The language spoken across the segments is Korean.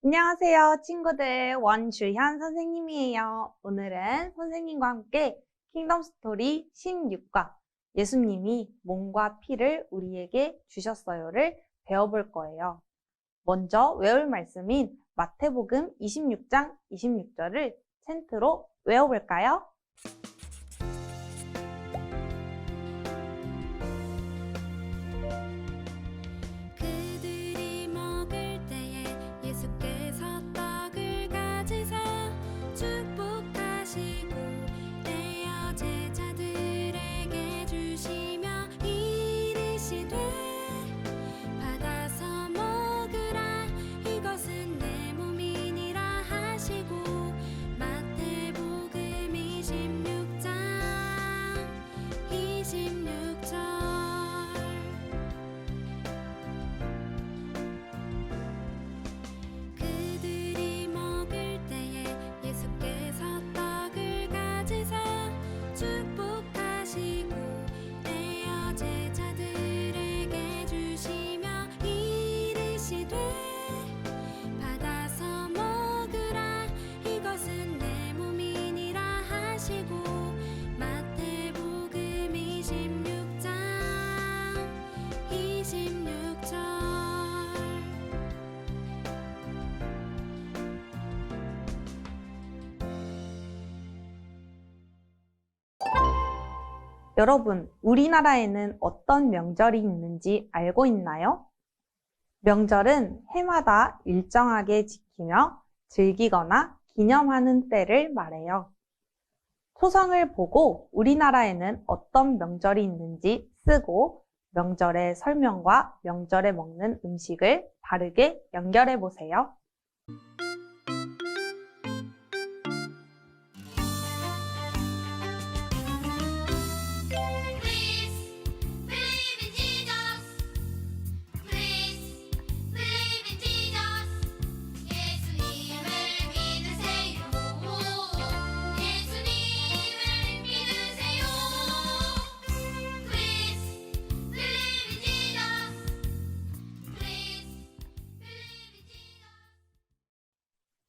안녕하세요, 친구들. 원주현 선생님이에요. 오늘은 선생님과 함께 킹덤 스토리 16과 예수님이 몸과 피를 우리에게 주셨어요를 배워볼 거예요. 먼저 외울 말씀인 마태복음 26장 26절을 센트로 외워볼까요? 그들이 먹을 때에 예수께서 떡을 가지사 축복하시고 떼어 제자들에게 주시며 이르시되 받아서 먹으라 이것은 내 몸이니라 하시고 마태복음 26장 26절 그들이 먹을 때에 예수께서 떡을 가지사 축복하시고 떼어 제자들에게 주시며 이르시되 받아서 먹으라 이것은 내 몸이니라 하시고 마태복음 26장 26절 여러분, 우리나라에는 어떤 명절이 있는지 알고 있나요? 명절은 해마다 일정하게 지키며 즐기거나 기념하는 때를 말해요. 토성을 보고 우리나라에는 어떤 명절이 있는지 쓰고 명절의 설명과 명절에 먹는 음식을 바르게 연결해 보세요.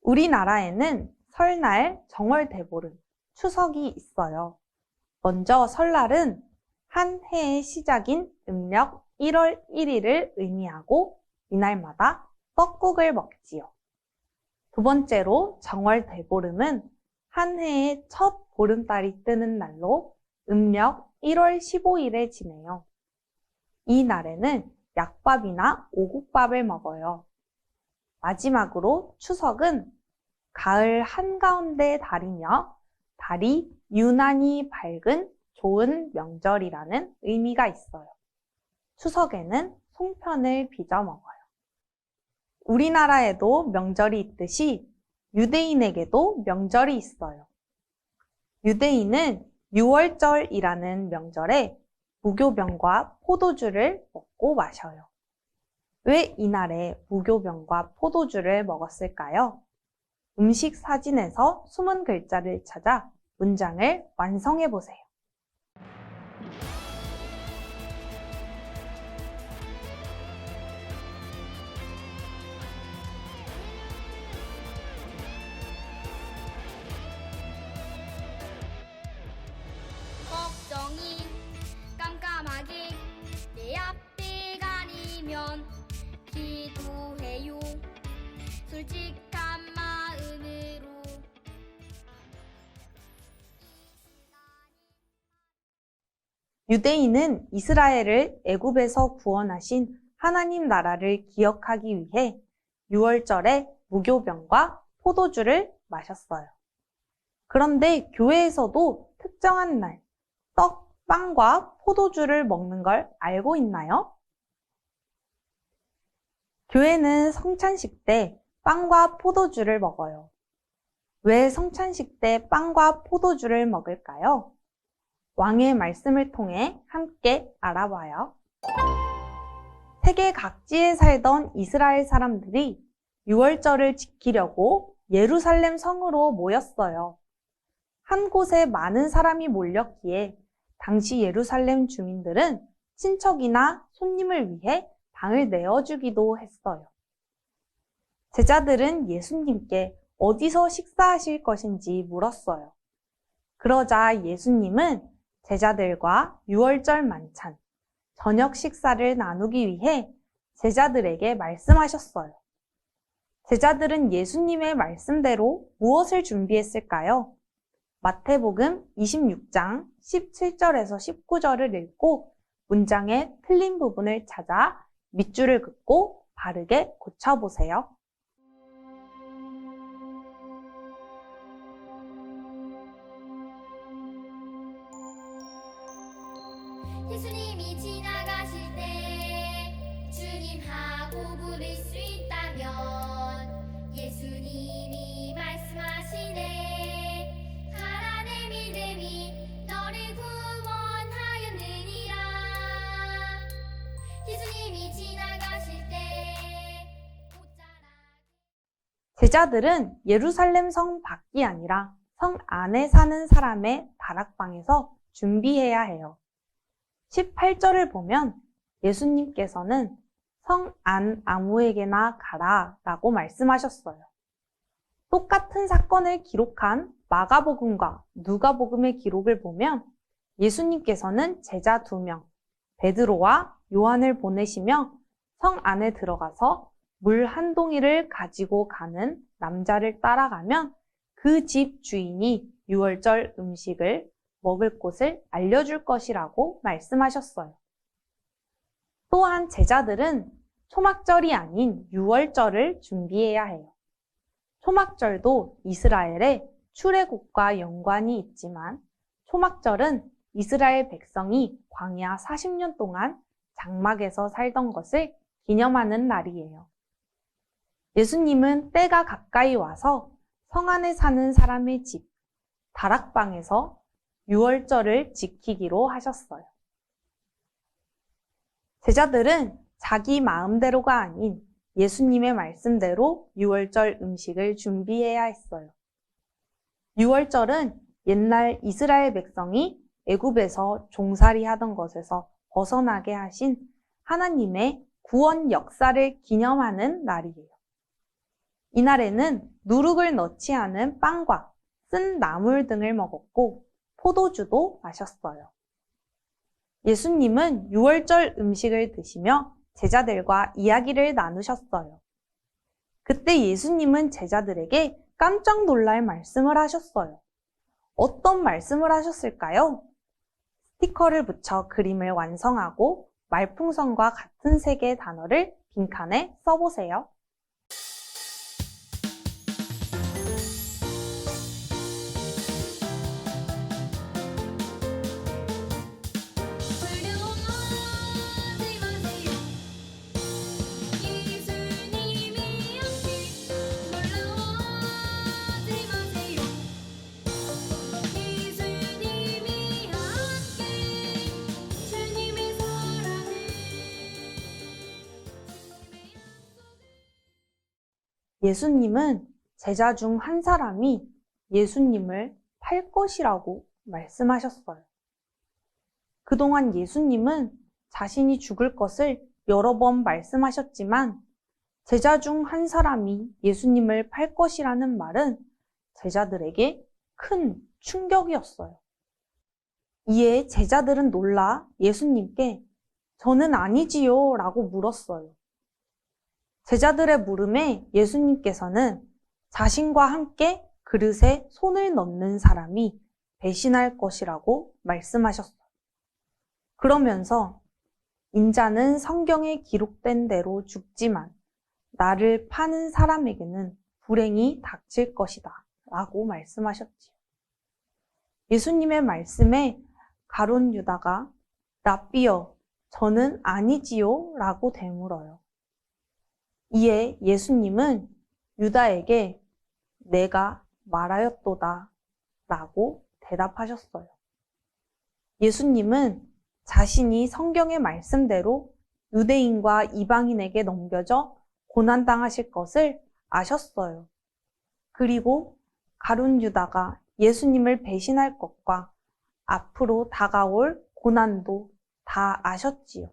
우리나라에는 설날, 정월대보름, 추석이 있어요. 먼저 설날은 한 해의 시작인 음력 1월 1일을 의미하고 이날마다 떡국을 먹지요. 두 번째로 정월대보름은 한 해의 첫 보름달이 뜨는 날로 음력 1월 15일에 지내요. 이 날에는 약밥이나 오곡밥을 먹어요. 마지막으로 추석은 가을 한가운데 달이며 달이 유난히 밝은 좋은 명절이라는 의미가 있어요. 추석에는 송편을 빚어 먹어요. 우리나라에도 명절이 있듯이 유대인에게도 명절이 있어요. 유대인은 유월절이라는 명절에 무교병과 포도주를 먹고 마셔요. 왜 이날에 무교병과 포도주를 먹었을까요? 음식 사진에서 숨은 글자를 찾아 문장을 완성해 보세요. 걱정이 깜깜하게 내 앞에 가리면 기도해요 솔직한 마음으로 유대인은 이스라엘을 애굽에서 구원하신 하나님 나라를 기억하기 위해 유월절에 무교병과 포도주를 마셨어요. 그런데 교회에서도 특정한 날, 떡, 빵과 포도주를 먹는 걸 알고 있나요? 교회는 성찬식 때 빵과 포도주를 먹어요. 왜 성찬식 때 빵과 포도주를 먹을까요? 왕의 말씀을 통해 함께 알아봐요. 세계 각지에 살던 이스라엘 사람들이 유월절을 지키려고 예루살렘 성으로 모였어요. 한 곳에 많은 사람이 몰렸기에 당시 예루살렘 주민들은 친척이나 손님을 위해 방을 내어주기도 했어요. 제자들은 예수님께 어디서 식사하실 것인지 물었어요. 그러자 예수님은 제자들과 유월절 만찬, 저녁 식사를 나누기 위해 제자들에게 말씀하셨어요. 제자들은 예수님의 말씀대로 무엇을 준비했을까요? 마태복음 26장 17절에서 19절을 읽고 문장의 틀린 부분을 찾아 밑줄을 긋고 바르게 고쳐보세요. 예수님이 지나가실 때 주님하고 부를 수 있다면 예수님이 말씀하시네 가라 내 믿음이 너를 구원하였느니라. 예수님이 지나가실 때 제자들은 예루살렘 성 밖이 아니라 성 안에 사는 사람의 다락방에서 준비해야 해요. 18절을 보면 예수님께서는 성 안 아무에게나 가라 라고 말씀하셨어요. 똑같은 사건을 기록한 마가복음과 누가복음의 기록을 보면 예수님께서는 제자 2명, 베드로와 요한을 보내시며 성 안에 들어가서 물 한 동이를 가지고 가는 남자를 따라가면 그 집 주인이 유월절 음식을 먹을 곳을 알려줄 것이라고 말씀하셨어요. 또한 제자들은 초막절이 아닌 유월절을 준비해야 해요. 초막절도 이스라엘의 출애굽과 연관이 있지만 초막절은 이스라엘 백성이 광야 40년 동안 장막에서 살던 것을 기념하는 날이에요. 예수님은 때가 가까이 와서 성 안에 사는 사람의 집, 다락방에서 유월절을 지키기로 하셨어요. 제자들은 자기 마음대로가 아닌 예수님의 말씀대로 유월절 음식을 준비해야 했어요. 유월절은 옛날 이스라엘 백성이 애굽에서 종살이 하던 것에서 벗어나게 하신 하나님의 구원 역사를 기념하는 날이에요. 이날에는 누룩을 넣지 않은 빵과 쓴 나물 등을 먹었고 포도주도 마셨어요. 예수님은 유월절 음식을 드시며 제자들과 이야기를 나누셨어요. 그때 예수님은 제자들에게 깜짝 놀랄 말씀을 하셨어요. 어떤 말씀을 하셨을까요? 스티커를 붙여 그림을 완성하고 말풍선과 같은 색의 단어를 빈칸에 써보세요. 예수님은 제자 중 한 사람이 예수님을 팔 것이라고 말씀하셨어요. 그동안 예수님은 자신이 죽을 것을 여러 번 말씀하셨지만 제자 중 한 사람이 예수님을 팔 것이라는 말은 제자들에게 큰 충격이었어요. 이에 제자들은 놀라 예수님께 저는 아니지요 라고 물었어요. 제자들의 물음에 예수님께서는 자신과 함께 그릇에 손을 넣는 사람이 배신할 것이라고 말씀하셨어요. 그러면서 인자는 성경에 기록된 대로 죽지만 나를 파는 사람에게는 불행이 닥칠 것이다 라고 말씀하셨지요. 예수님의 말씀에 가룟 유다가 랍비여 저는 아니지요 라고 되물어요. 이에 예수님은 유다에게 내가 말하였도다 라고 대답하셨어요. 예수님은 자신이 성경의 말씀대로 유대인과 이방인에게 넘겨져 고난당하실 것을 아셨어요. 그리고 가룟 유다가 예수님을 배신할 것과 앞으로 다가올 고난도 다 아셨지요.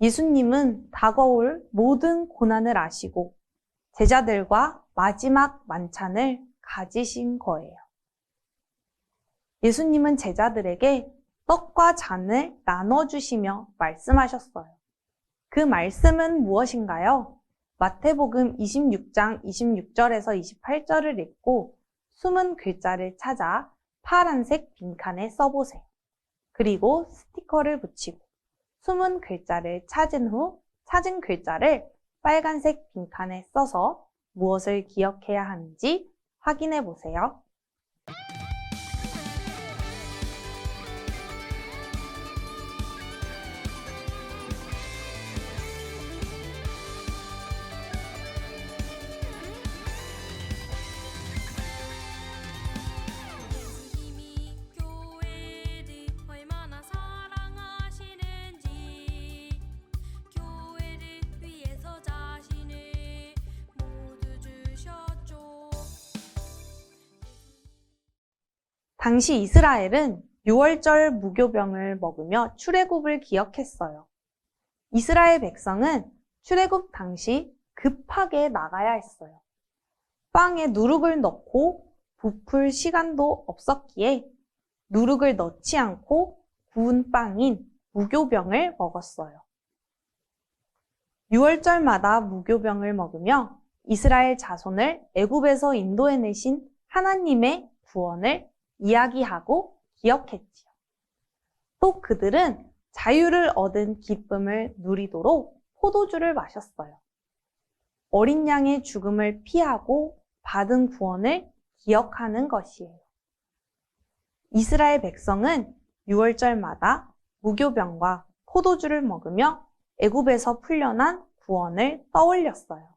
예수님은 다가올 모든 고난을 아시고 제자들과 마지막 만찬을 가지신 거예요. 예수님은 제자들에게 떡과 잔을 나눠주시며 말씀하셨어요. 그 말씀은 무엇인가요? 마태복음 26장 26절에서 28절을 읽고 숨은 글자를 찾아 파란색 빈칸에 써보세요. 그리고 스티커를 붙이고 숨은 글자를 찾은 후 찾은 글자를 빨간색 빈칸에 써서 무엇을 기억해야 하는지 확인해 보세요. 예수님이 교회를 얼마나 사랑하시는지 교회를 위해서 자신을 모두 주셨죠. 당시 이스라엘은 6월절 무교병을 먹으며 출애굽을 기억했어요. 이스라엘 백성은 출애굽 당시 급하게 나가야 했어요. 빵에 누룩을 넣고 부풀 시간도 없었기에 누룩을 넣지 않고 구운 빵인 무교병을 먹었어요. 6월절마다 무교병을 먹으며 이스라엘 자손을 애굽에서 인도해내신 하나님의 구원을 이야기하고 기억했지요. 또 그들은 자유를 얻은 기쁨을 누리도록 포도주를 마셨어요. 어린 양의 죽음을 피하고 받은 구원을 기억하는 것이에요. 이스라엘 백성은 6월절마다 무교병과 포도주를 먹으며 애굽에서 풀려난 구원을 떠올렸어요.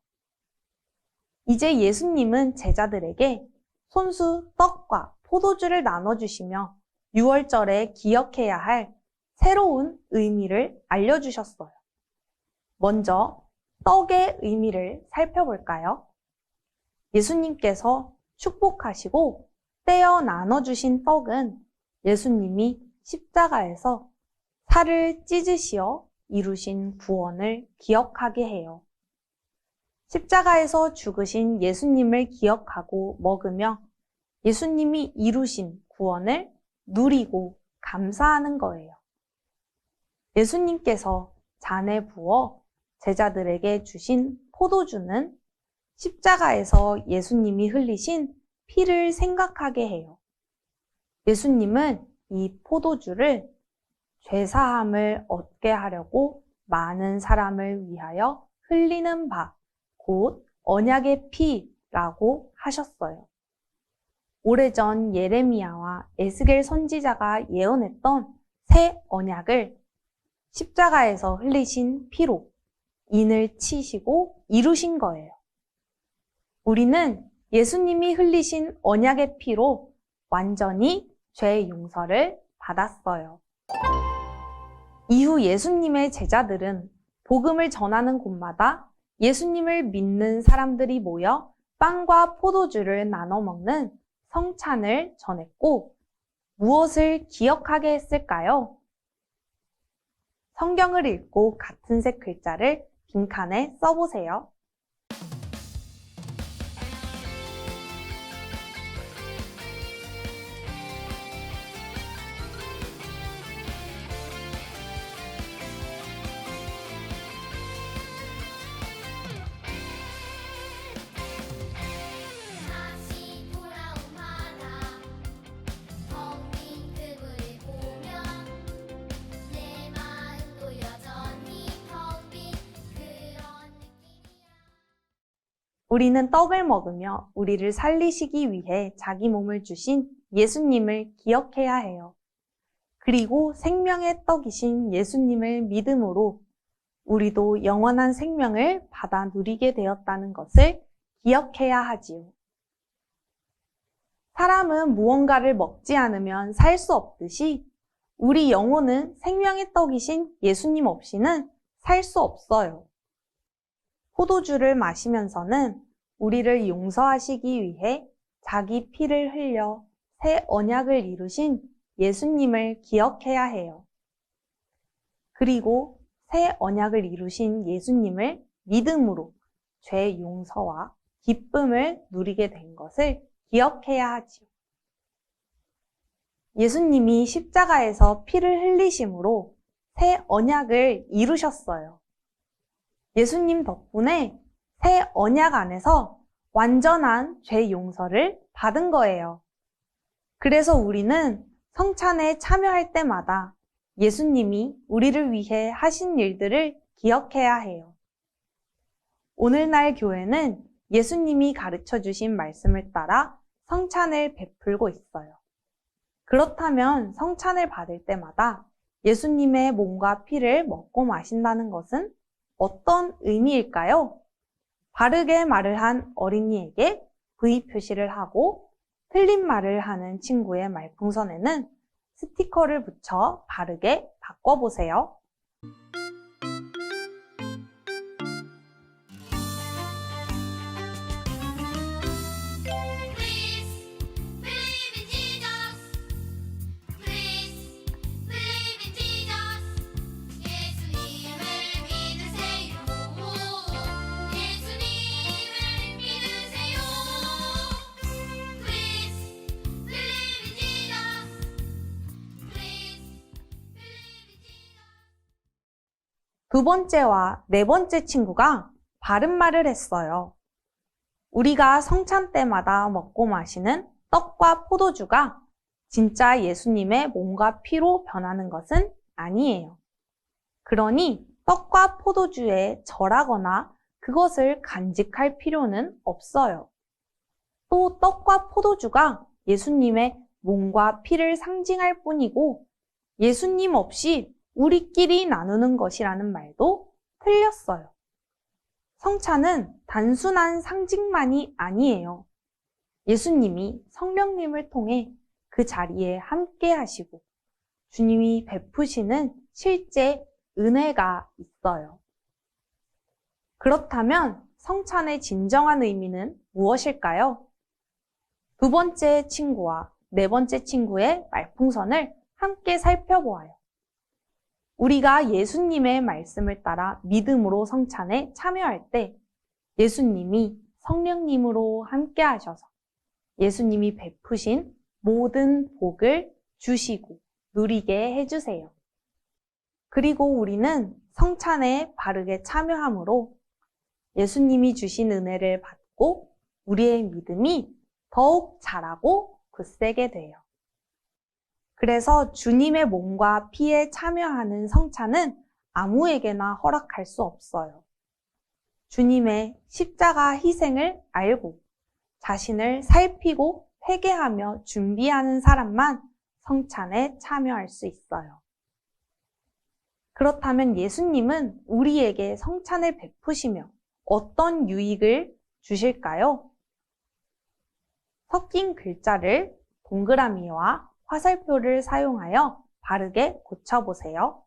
이제 예수님은 제자들에게 손수 떡과 포도주를 나눠주시며 6월절에 기억해야 할 새로운 의미를 알려주셨어요. 먼저 떡의 의미를 살펴볼까요? 예수님께서 축복하시고 떼어 나눠주신 떡은 예수님이 십자가에서 살을 찢으시어 이루신 구원을 기억하게 해요. 십자가에서 죽으신 예수님을 기억하고 먹으며 예수님이 이루신 구원을 누리고 감사하는 거예요. 예수님께서 잔에 부어 제자들에게 주신 포도주는 십자가에서 예수님이 흘리신 피를 생각하게 해요. 예수님은 이 포도주를 죄사함을 얻게 하려고 많은 사람을 위하여 흘리는 바, 곧 언약의 피라고 하셨어요. 오래전 예레미야와 에스겔 선지자가 예언했던 새 언약을 십자가에서 흘리신 피로 인을 치시고 이루신 거예요. 우리는 예수님이 흘리신 언약의 피로 완전히 죄 용서를 받았어요. 이후 예수님의 제자들은 복음을 전하는 곳마다 예수님을 믿는 사람들이 모여 빵과 포도주를 나눠 먹는 성찬을 전했고 무엇을 기억하게 했을까요? 성경을 읽고 같은 색 글자를 빈칸에 써보세요. 다시 돌아온 바다 텅빈 그물을 보면 내 마음도 여전히 텅빈 그런 느낌이야. 우리는 떡을 먹으며 우리를 살리시기 위해 자기 몸을 주신 예수님을 기억해야 해요. 그리고 생명의 떡이신 예수님을 믿음으로 우리도 영원한 생명을 받아 누리게 되었다는 것을 기억해야 하지요. 사람은 무언가를 먹지 않으면 살 수 없듯이 우리 영혼은 생명의 떡이신 예수님 없이는 살 수 없어요. 포도주를 마시면서는 우리를 용서하시기 위해 자기 피를 흘려 새 언약을 이루신 예수님을 기억해야 해요. 그리고 새 언약을 이루신 예수님을 믿음으로 죄 용서와 기쁨을 누리게 된 것을 기억해야 하지요. 예수님이 십자가에서 피를 흘리심으로 새 언약을 이루셨어요. 예수님 덕분에 새 언약 안에서 완전한 죄 용서를 받은 거예요. 그래서 우리는 성찬에 참여할 때마다 예수님이 우리를 위해 하신 일들을 기억해야 해요. 오늘날 교회는 예수님이 가르쳐 주신 말씀을 따라 성찬을 베풀고 있어요. 그렇다면 성찬을 받을 때마다 예수님의 몸과 피를 먹고 마신다는 것은 어떤 의미일까요? 바르게 말을 한 어린이에게 V 표시를 하고 틀린 말을 하는 친구의 말풍선에는 스티커를 붙여 바르게 바꿔보세요. Please believe in Jesus. Please believe in Jesus. 예수님을 믿으세요. 예수님을 믿으세요. Please believe in Jesus. Please believe in Jesus. 두 번째와 네 번째 친구가 바른 말을 했어요. 우리가 성찬 때마다 먹고 마시는 떡과 포도주가 진짜 예수님의 몸과 피로 변하는 것은 아니에요. 그러니 떡과 포도주에 절하거나 그것을 간직할 필요는 없어요. 또 떡과 포도주가 예수님의 몸과 피를 상징할 뿐이고 예수님 없이 우리끼리 나누는 것이라는 말도 틀렸어요. 성찬은 단순한 상징만이 아니에요. 예수님이 성령님을 통해 그 자리에 함께 하시고 주님이 베푸시는 실제 은혜가 있어요. 그렇다면 성찬의 진정한 의미는 무엇일까요? 두 번째 친구와 네 번째 친구의 말풍선을 함께 살펴보아요. 우리가 예수님의 말씀을 따라 믿음으로 성찬에 참여할 때 예수님이 성령님으로 함께 하셔서 예수님이 베푸신 모든 복을 주시고 누리게 해주세요. 그리고 우리는 성찬에 바르게 참여함으로 예수님이 주신 은혜를 받고 우리의 믿음이 더욱 자라고 굳세게 돼요. 그래서 주님의 몸과 피에 참여하는 성찬은 아무에게나 허락할 수 없어요. 주님의 십자가 희생을 알고 자신을 살피고 회개하며 준비하는 사람만 성찬에 참여할 수 있어요. 그렇다면 예수님은 우리에게 성찬을 베푸시며 어떤 유익을 주실까요? 섞인 글자를 동그라미와 화살표를 사용하여 바르게 고쳐보세요.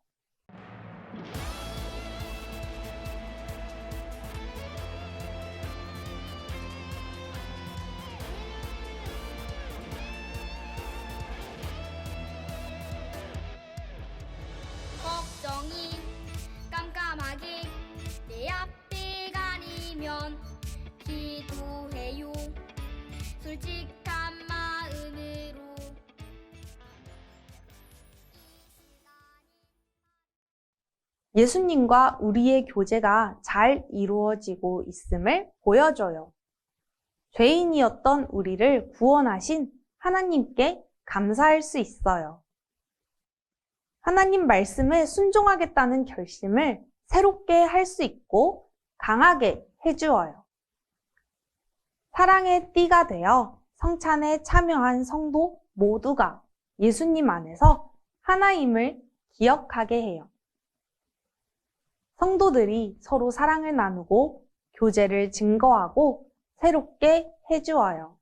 걱정이 깜깜하게 내 앞에 가리면 기도해요. 솔직한 마음으로 예수님과 우리의 교제가 잘 이루어지고 있음을 보여줘요. 죄인이었던 우리를 구원하신 하나님께 감사할 수 있어요. 하나님 말씀에 순종하겠다는 결심을 새롭게 할 수 있고 강하게 해주어요. 사랑의 띠가 되어 성찬에 참여한 성도 모두가 예수님 안에서 하나임을 기억하게 해요. 성도들이 서로 사랑을 나누고 교제를 증거하고 새롭게 해주어요.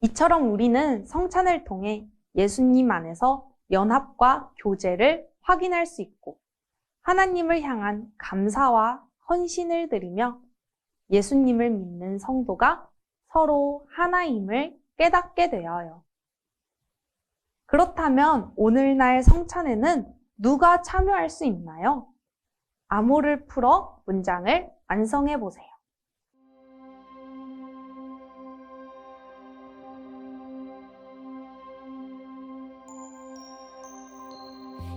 이처럼 우리는 성찬을 통해 예수님 안에서 연합과 교제를 확인할 수 있고 하나님을 향한 감사와 헌신을 드리며 예수님을 믿는 성도가 서로 하나임을 깨닫게 되어요. 그렇다면 오늘날 성찬에는 누가 참여할 수 있나요? 암호를 풀어 문장을 완성해 보세요.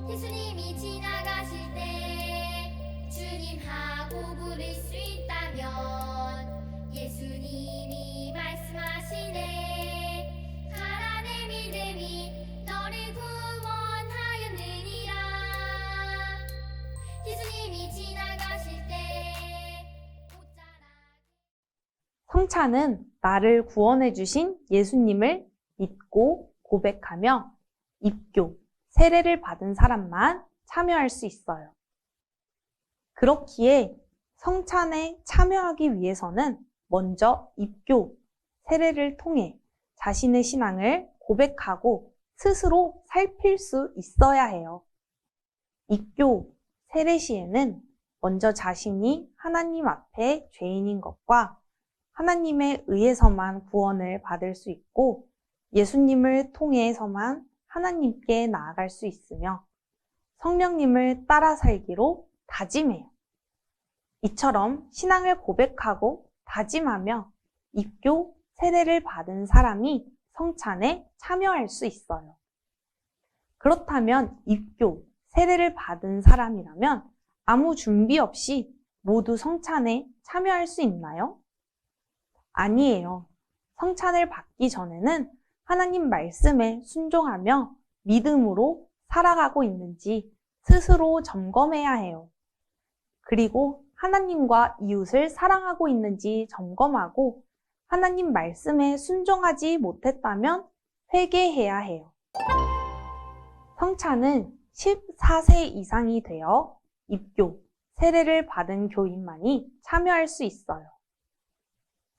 예수님이 지나가실 때 주님하고 부를 수 있다면 예수님이 말씀하시네 가라 내 믿음이 너를 구원하였느니라 예수님이 지나가실 때 옷자락 성찬은 나를 구원해 주신 예수님을 믿고 고백하며 입교, 세례를 받은 사람만 참여할 수 있어요. 그렇기에 성찬에 참여하기 위해서는 먼저 입교, 세례를 통해 자신의 신앙을 고백하고 스스로 살필 수 있어야 해요. 입교, 세례 시에는 먼저 자신이 하나님 앞에 죄인인 것과 하나님에 의해서만 구원을 받을 수 있고 예수님을 통해서만 하나님께 나아갈 수 있으며 성령님을 따라 살기로 다짐해요. 이처럼 신앙을 고백하고 다짐하며 입교, 세례를 받은 사람이 성찬에 참여할 수 있어요. 그렇다면 입교, 세례를 받은 사람이라면 아무 준비 없이 모두 성찬에 참여할 수 있나요? 아니에요. 성찬을 받기 전에는 하나님 말씀에 순종하며 믿음으로 살아가고 있는지 스스로 점검해야 해요. 그리고 하나님과 이웃을 사랑하고 있는지 점검하고 하나님 말씀에 순종하지 못했다면 회개해야 해요. 성찬은 14세 이상이 되어 입교, 세례를 받은 교인만이 참여할 수 있어요.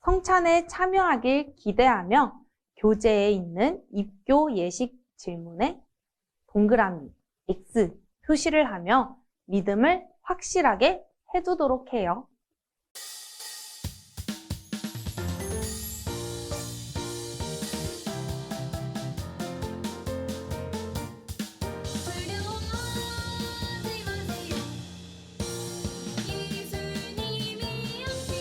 성찬에 참여하길 기대하며 교재에 있는 입교 예식 질문에 동그라미, X 표시를 하며 믿음을 확실하게 해두도록 해요. 두려워하지 마세요 예수님이 함께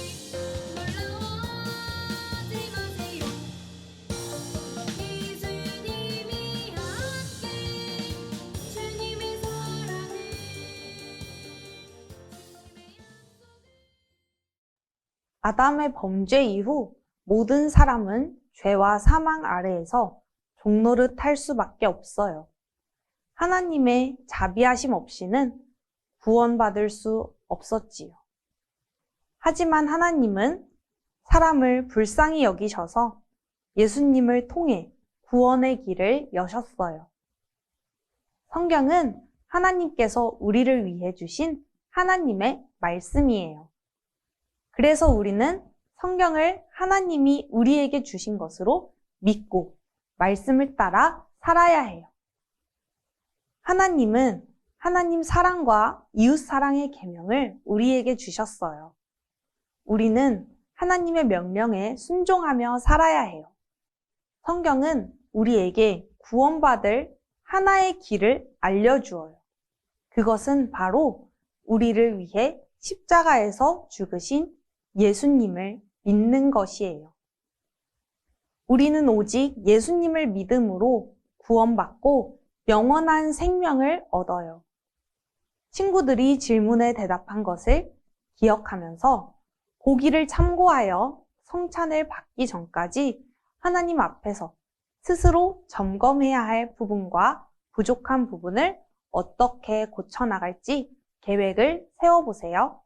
놀라워하지 마세요 예수님이 함께 주님의 사랑을 아담의 범죄 이후 모든 사람은 죄와 사망 아래에서 종노릇 할 수밖에 없어요. 하나님의 자비하심 없이는 구원받을 수 없었지요. 하지만 하나님은 사람을 불쌍히 여기셔서 예수님을 통해 구원의 길을 여셨어요. 성경은 하나님께서 우리를 위해 주신 하나님의 말씀이에요. 그래서 우리는 성경을 하나님이 우리에게 주신 것으로 믿고 말씀을 따라 살아야 해요. 하나님은 하나님 사랑과 이웃 사랑의 계명을 우리에게 주셨어요. 우리는 하나님의 명령에 순종하며 살아야 해요. 성경은 우리에게 구원받을 하나의 길을 알려주어요. 그것은 바로 우리를 위해 십자가에서 죽으신 예수님을 믿는 것이에요. 우리는 오직 예수님을 믿음으로 구원받고 영원한 생명을 얻어요. 친구들이 질문에 대답한 것을 기억하면서 보기를 참고하여 성찬을 받기 전까지 하나님 앞에서 스스로 점검해야 할 부분과 부족한 부분을 어떻게 고쳐나갈지 계획을 세워보세요.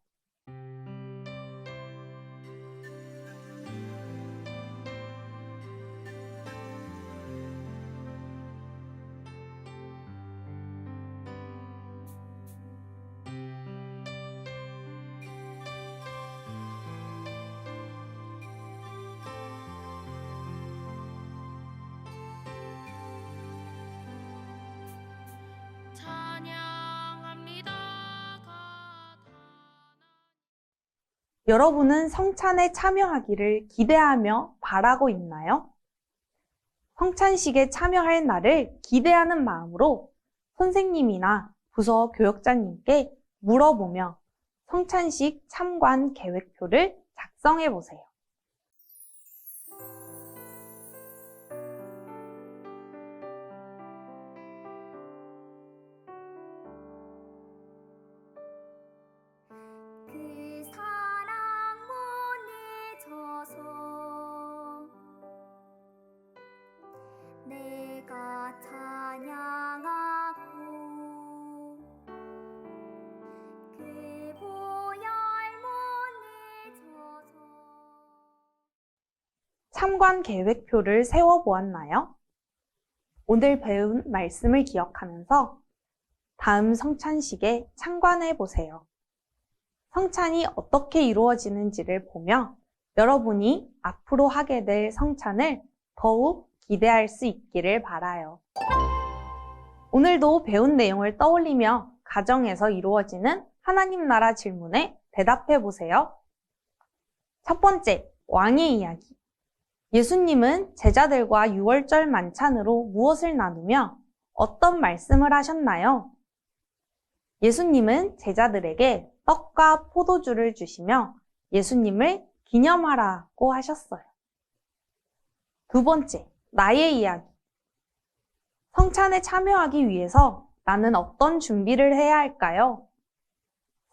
찬양합니다. 여러분은 성찬에 참여하기를 기대하며 바라고 있나요? 성찬식에 참여할 날을 기대하는 마음으로 선생님이나 부서 교역자님께 물어보며 성찬식 참관 계획표를 작성해 보세요. 그 사랑 보내줘서 내가 찬양하고 그 보혈 보내줘서 참관 계획표를 세워보았나요? 오늘 배운 말씀을 기억하면서 다음 성찬식에 참관해 보세요. 성찬이 어떻게 이루어지는지를 보며 여러분이 앞으로 하게 될 성찬을 더욱 기대할 수 있기를 바라요. 오늘도 배운 내용을 떠올리며 가정에서 이루어지는 하나님 나라 질문에 대답해 보세요. 첫 번째, 왕의 이야기. 예수님은 제자들과 유월절 만찬으로 무엇을 나누며 어떤 말씀을 하셨나요? 예수님은 제자들에게 떡과 포도주를 주시며 예수님을 기념하라고 하셨어요. 두 번째, 나의 이야기. 성찬에 참여하기 위해서 나는 어떤 준비를 해야 할까요?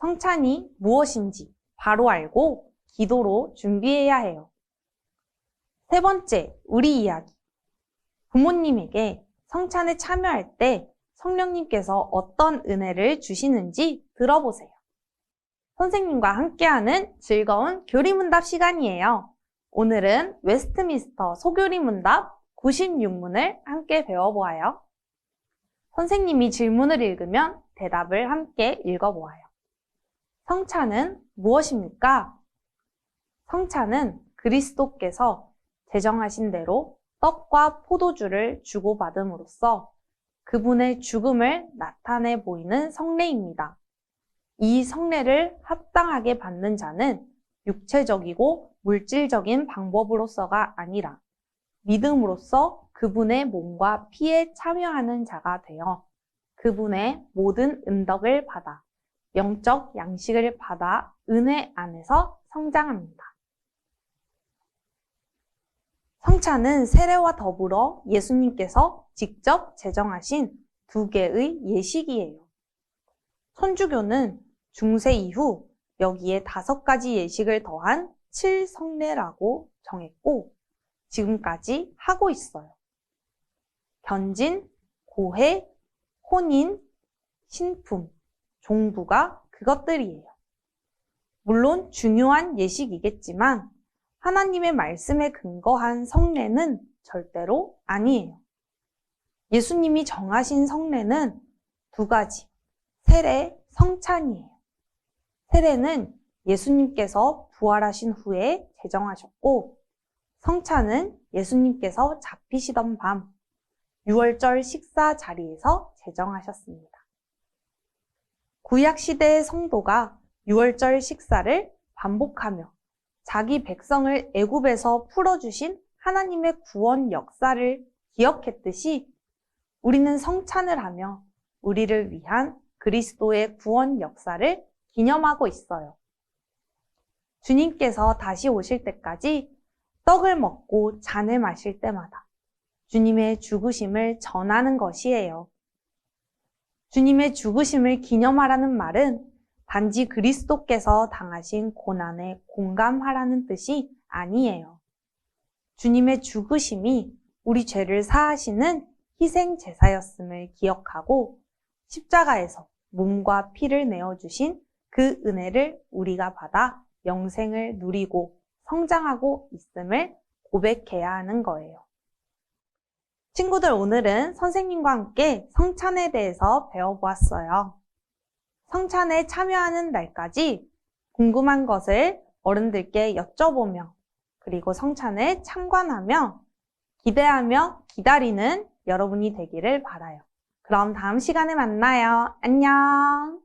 성찬이 무엇인지 바로 알고 기도로 준비해야 해요. 세 번째, 우리 이야기. 부모님에게 성찬에 참여할 때 성령님께서 어떤 은혜를 주시는지 들어보세요. 선생님과 함께하는 즐거운 교리문답 시간이에요. 오늘은 웨스트민스터 소교리문답 96문을 함께 배워보아요. 선생님이 질문을 읽으면 대답을 함께 읽어보아요. 성찬은 무엇입니까? 성찬은 그리스도께서 제정하신 대로 떡과 포도주를 주고받음으로써 그분의 죽음을 나타내 보이는 성례입니다. 이 성례를 합당하게 받는 자는 육체적이고 물질적인 방법으로서가 아니라 믿음으로써 그분의 몸과 피에 참여하는 자가 되어 그분의 모든 은덕을 받아 영적 양식을 받아 은혜 안에서 성장합니다. 성찬은 세례와 더불어 예수님께서 직접 제정하신 두 개의 예식이에요. 천주교는 중세 이후 여기에 5가지 예식을 더한 7성례라고 정했고 지금까지 하고 있어요. 견진, 고해, 혼인, 신품, 종부가 그것들이에요. 물론 중요한 예식이겠지만 하나님의 말씀에 근거한 성례는 절대로 아니에요. 예수님이 정하신 성례는 2가지, 세례, 성찬이에요. 세례는 예수님께서 부활하신 후에 제정하셨고 성찬은 예수님께서 잡히시던 밤 유월절 식사 자리에서 제정하셨습니다. 구약시대의 성도가 유월절 식사를 반복하며 자기 백성을 애굽에서 풀어주신 하나님의 구원 역사를 기억했듯이 우리는 성찬을 하며 우리를 위한 그리스도의 구원 역사를 기념하고 있어요. 주님께서 다시 오실 때까지 떡을 먹고 잔을 마실 때마다 주님의 죽으심을 전하는 것이에요. 주님의 죽으심을 기념하라는 말은 단지 그리스도께서 당하신 고난에 공감하라는 뜻이 아니에요. 주님의 죽으심이 우리 죄를 사하시는 희생 제사였음을 기억하고 십자가에서 몸과 피를 내어주신 그 은혜를 우리가 받아 영생을 누리고 성장하고 있음을 고백해야 하는 거예요. 친구들, 오늘은 선생님과 함께 성찬에 대해서 배워보았어요. 성찬에 참여하는 날까지 궁금한 것을 어른들께 여쭤보며 그리고 성찬에 참관하며 기대하며 기다리는 여러분이 되기를 바라요. 그럼 다음 시간에 만나요. 안녕!